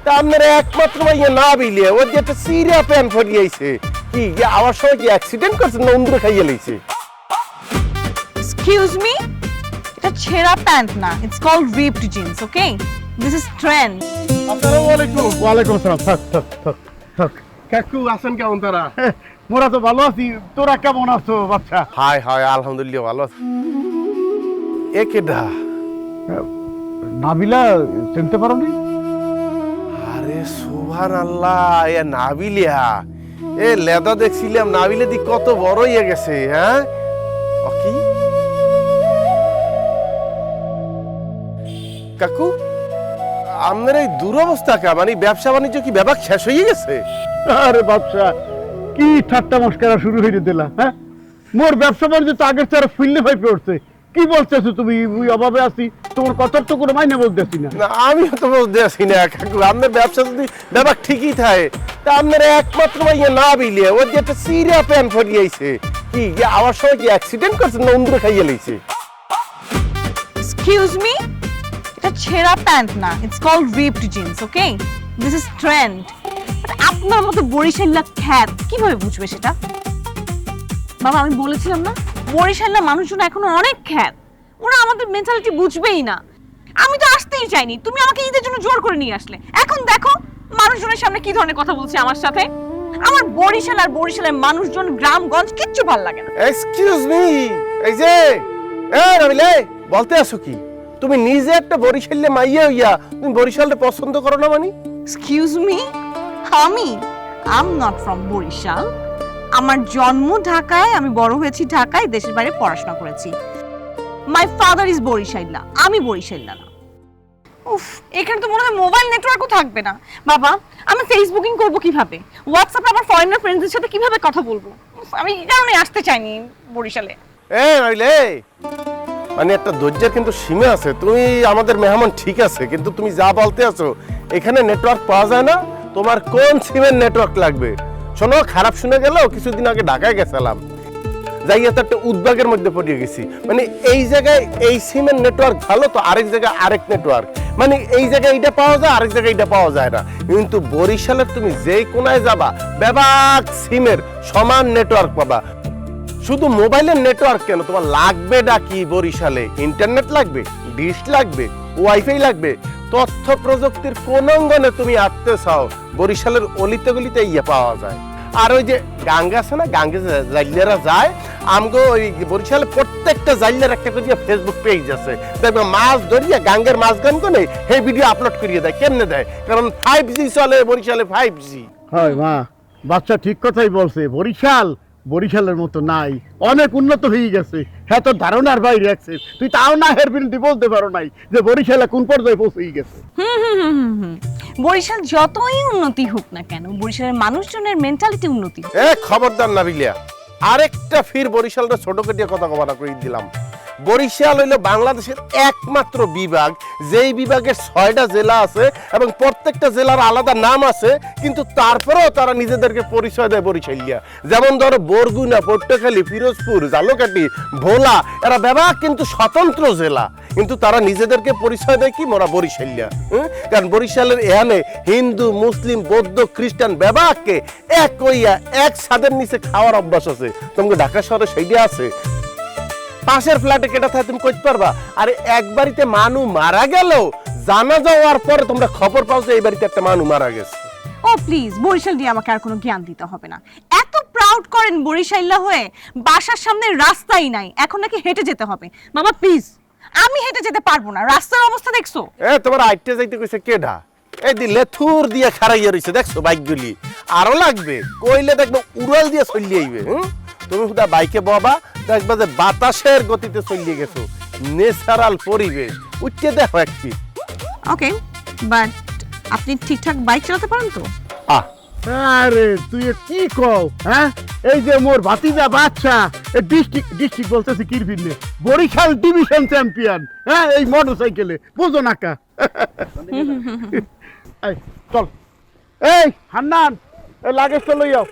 তা আপনারা একমাত্র ভাইয়া না বিলে ওর যে একটা সিরিয়া প্যান ফরিয়েছে কি আমার সময় কি অ্যাক্সিডেন্ট করছে না উন্দরে খাইয়ে লইছে? এক্সকিউজ মি, এটা ছেঁড়া প্যান্ট না, it's called ripped jeans, okay? This is trend. আসসালামু আলাইকুম। ওয়ালাইকুম আসসালাম। থাক থাক থাক থাক। কাকু আছেন কেমন তারা? মোরা তো ভালো আছি, তোরা কেমন আছো বাচ্চা? হাই হাই আলহামদুলিল্লাহ ভালো আছি। এ কেডা? নাবিলা চিনতে পারো নি? আরে সুবহানাল্লাহ, এ নাবিলিয়া। এ লেদা দেখছিলাম নাবিলে দি কত বড় হয়ে গেছে, হ্যাঁ? ও কি কাকু আপনার এই দুরবস্থা কা মানে ব্যবসা বাণিজ্য কি ব্যাপার শেষ হয়ে গেছে? আরে বাচ্চা, কি ঠাট্টা মস্করা শুরু হয়ে দিলা, হ্যাঁ? মোর ব্যবসা বাণিজ্য তো আগের চেয়ে ফুললে হয়ে পড়ছে। কি বলতেছো তুমি? মুই অভাবে আছি, তোমার কথা তো কোনো মাইনে বলতেছি না। না আমিও তো বলতে আসি না কাকু, আপনার ব্যবসা যদি ব্যাপার ঠিকই থাকে তা আপনার একমাত্র ভাইয়া না বিলে ওর যে একটা সিরিয়া প্যান ফরিয়েছে কি আমার সময় কি অ্যাক্সিডেন্ট করছে না উন্দরে খাইয়ে লইছে? এক্সকিউজ মি, এটা ছেঁড়া প্যান্ট না, it's called ripped jeans, okay? This is trend. আপনার মতো বরিশাল্লা খ্যাত কিভাবে বুঝবে সেটা? বাবা আমি বলেছিলাম না, বরিশাল্লা মানুষজন এখনো অনেক খ্যাত, ওরা আমাদের মেন্টালিটি বুঝবেই না। আমি তো আসতেই চাইনি, তুমি আমাকে ঈদের জন্য জোর করে নিয়ে আসলে। এখন দেখো মানুষজনের সামনে কি ধরনের কথা বলছে আমার সাথে। আমার বরিশাল আর বরিশালের মানুষজন গ্রামগঞ্জ কিচ্ছু ভালো লাগে না। এক্সকিউজ মি, এই যে রবিলে বলতে আসো কি? তুমি নিজে একটা বরিশালে মাইয়া হইয়া তুমি বরিশালটা পছন্দ করো না মানে? এক্সকিউজ মি, আমি I am not from Barishal. আমার জন্ম ঢাকায়, আমি বড় হয়েছি ঢাকায়, দেশের বাইরে পড়াশোনা করেছি। মাই ফাদার ইজ বরিশাইল্লা, আমি বরিশাইল্লা না। উফ, এখানে তো মনে হয় মোবাইল নেটওয়ার্কও থাকবে না। বাবা আমি ফেসবুকিং করব কিভাবে? হোয়াটসঅ্যাপে আমার ফরেনার ফ্রেন্ডসদের সাথে কিভাবে কথা বলবো? আমি এই কারণে আসতে চাইনি বরিশালে। রবিলে মানে একটা ধৈর্যের কিন্তু সীমা আছে। তুমি আমাদের মেহমান ঠিক আছে, কিন্তু তুমি যা বলতে আছো এখানে নেটওয়ার্ক পাওয়া যায় না। তোমার কোন সিমের নেটওয়ার্ক লাগবে? শোনো, খারাপ শুনে গেলেও কিছুদিন আগে ঢাকায় গেছিলাম, যাইয়া তো একটা উদ্বেগের মধ্যে পড়ে গেছি। মানে এই জায়গায় এই সিমের নেটওয়ার্ক ভালো, তো আরেক জায়গায় আরেক নেটওয়ার্ক, মানে এই জায়গায় এইটা পাওয়া যায় আরেক জায়গায় এইটা পাওয়া যায় না। কিন্তু বরিশালের তুমি যেই কোনায় যাবা ব্যাপক সিমের সমান নেটওয়ার্ক পাবা। শুধু মোবাইলের নেটওয়ার্ক কেন, তোমার লাগবে ডাকি বরিশালে ইন্টারনেট লাগবে, ডিশ লাগবে, ওয়াইফাই লাগবে। তথ্য প্রযুক্তির কোন অঙ্গনে তুমি আসতে চাও বরিশালের অলিতে গলিতে ইয়ে পাওয়া যায়। আর ওই যে গাঙ্গে আছে না, গাঙ্গে জাইলেরা যায়, আমগো ওই বরিশালে প্রত্যেকটা জাইলের একটা করে ফেসবুক পেজ আছে, দেখবে মাছ ধরিয়া গাঙ্গের মাছ গান করে সেই ভিডিও আপলোড করিয়ে দেয়। কেমনে দেয়? কারণ 5G চলে বরিশালে, 5G। হয় মা, বাচ্চা ঠিক কথাই বলছে। বরিশালের মতো নাই, অনেক উন্নত হয়ে গেছে। হ্যাঁ, তোর ধারণার বাইরে আছে। তুই তাও না এর বিরুদ্ধে বলতে পারো নাই যে বরিশালে কোন পর্যায়ে পৌঁছে গেছে। বরিশাল যতই উন্নতি হোক না কেন, বরিশালের মানুষজনের মেন্টালিটি উন্নতি। খবরদার না বিলিয়া, আরেকটা ফির বরিশালটা ছোট করে কথা কমানা করে দিলাম। বরিশাল হইল বাংলাদেশের একমাত্র বিভাগ, যেই বিভাগের 6টা জেলা আছে এবং প্রত্যেকটা জেলার আলাদা নাম আছে, কিন্তু তারপরেও তারা নিজেদেরকে পরিচয় দেয় বরিশালিয়া। যেমন ধরো বরগুনা, পটুয়াখালী, পিরোজপুর, ঝালকাঠি, ভোলা, এরা বিভাগ কিন্তু স্বতন্ত্র জেলা, কিন্তু তারা নিজেদেরকে পরিচয় দেয় কি মোরা বরিশালিয়া। কারণ বরিশালের এখানে হিন্দু, মুসলিম, বৌদ্ধ, খ্রিস্টান বিভাগকে এক কইয়া এক ছাদের নিচে খাওয়ার অভ্যাস আছে। তোমাকে ঢাকা শহরে সেইটা আছে। পাশের ফ্ল্যাটে কেটা থাকে তুমি কইতে পারবা? আরে এক বাড়িতে মানুষ মারা গেল, জানা যাওয়ার পরে তোমরা খবর পাও যে এই বাড়িতে একটা মানুষ মারা গেছে। ও প্লিজ, বরিশাল দিয়ে আমাকে আর কোনো জ্ঞান দিতে হবে না। এত প্রাউড করেন বরিশাইল্লা হয়ে, বাসার সামনে রাস্তাই নাই, এখন নাকি হেঁটে যেতে হবে। বাবা প্লিজ, আমি হেঁটে যেতে পারবো না, রাস্তার অবস্থা দেখছো? তোমার আইটে যাইতে কইছে কেডা? এই দিলে থুর দিয়ে খারাইয়া রইছে, দেখছো বাইকগুলি? আরো লাগবে কইলে দেখবো উড়াল দিয়ে চলিয়ে আইবে। তুমি শুধু বাইকে ববা, দেখবা যে বাতাসের গতিতে চলিয়ে গেছো। ন্যাচারাল পরিবেশ, উঠতে দেখো একটি। ওকে, বাট আপনি ঠিকঠাক বাইক চালাতে পারেন তো? আরে তুই কি কও? হ্যাঁ, এই যে মোর ভাতিজা বাচ্চা ডিস্ট্রিক্ট বলতেছি কিরবিনে, বরিশাল ডিভিশন চ্যাম্পিয়ন। হ্যাঁ, এই মোটরসাইকেলে বুঝো না কা। চল এই হান্নান, লাগেজ তো লই যাও।